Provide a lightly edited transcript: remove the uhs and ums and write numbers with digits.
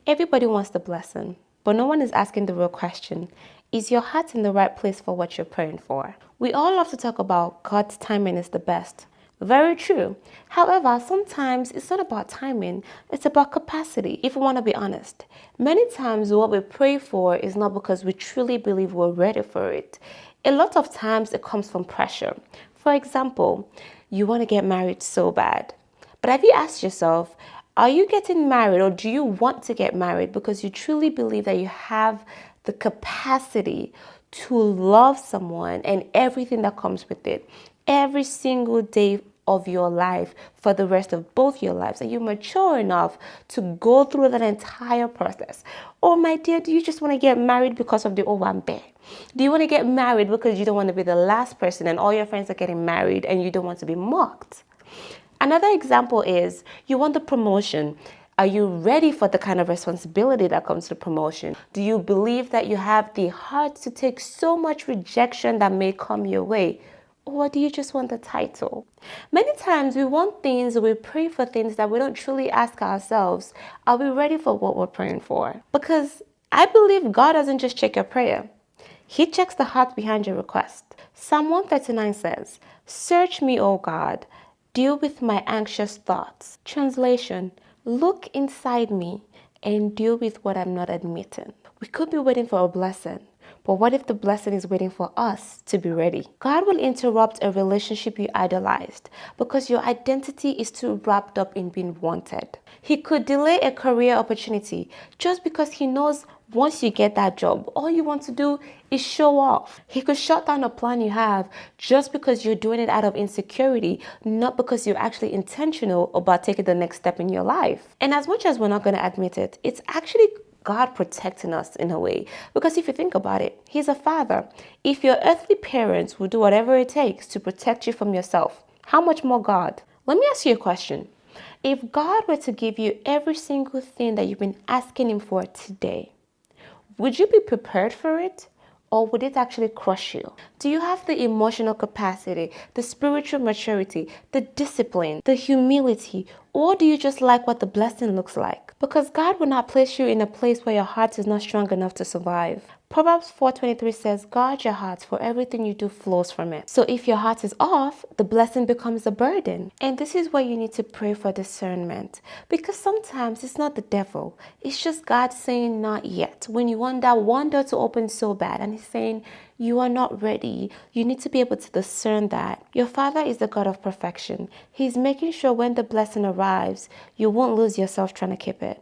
Everybody wants the blessing, but no one is asking the real question. Is your heart in the right place for what you're praying for? We all love to talk about God's timing is the best. Very true. However, sometimes it's not about timing, it's about capacity, if we want to be honest. Many times what we pray for is not because we truly believe we're ready for it. A lot of times it comes from pressure. For example, you want to get married so bad. But have you asked yourself, are you getting married or do you want to get married because you truly believe that you have the capacity to love someone and everything that comes with it every single day of your life for the rest of both your lives? Are you mature enough to go through that entire process? Or my dear, do you just want to get married because of the owambe? Do you want to get married because you don't want to be the last person and all your friends are getting married and you don't want to be mocked? Another example is you want the promotion. Are you ready for the kind of responsibility that comes with promotion? Do you believe that you have the heart to take so much rejection that may come your way? Or do you just want the title? Many times we want things, we pray for things that we don't truly ask ourselves, are we ready for what we're praying for? Because I believe God doesn't just check your prayer. He checks the heart behind your request. Psalm 139 says, "Search me, O God. Deal with my anxious thoughts." Translation, look inside me and deal with what I'm not admitting. We could be waiting for a blessing, but what if the blessing is waiting for us to be ready? God will interrupt a relationship you idolized because your identity is too wrapped up in being wanted. He could delay a career opportunity just because he knows once you get that job, all you want to do is show off. He could shut down a plan you have just because you're doing it out of insecurity, not because you're actually intentional about taking the next step in your life. And as much as we're not going to admit it, it's actually God protecting us in a way. Because if you think about it, He's a father. If your earthly parents will do whatever it takes to protect you from yourself, how much more God? Let me ask you a question. If God were to give you every single thing that you've been asking Him for today, would you be prepared for it? Or would it actually crush you? Do you have the emotional capacity, the spiritual maturity, the discipline, the humility, or do you just like what the blessing looks like? Because God will not place you in a place where your heart is not strong enough to survive. Proverbs 4:23 says, guard your heart, for everything you do flows from it. So if your heart is off, the blessing becomes a burden. And this is where you need to pray for discernment. Because sometimes it's not the devil. It's just God saying not yet. When you want that one door to open so bad and He's saying, you are not ready. You need to be able to discern that. Your Father is the God of perfection. He's making sure when the blessing arrives, you won't lose yourself trying to keep it.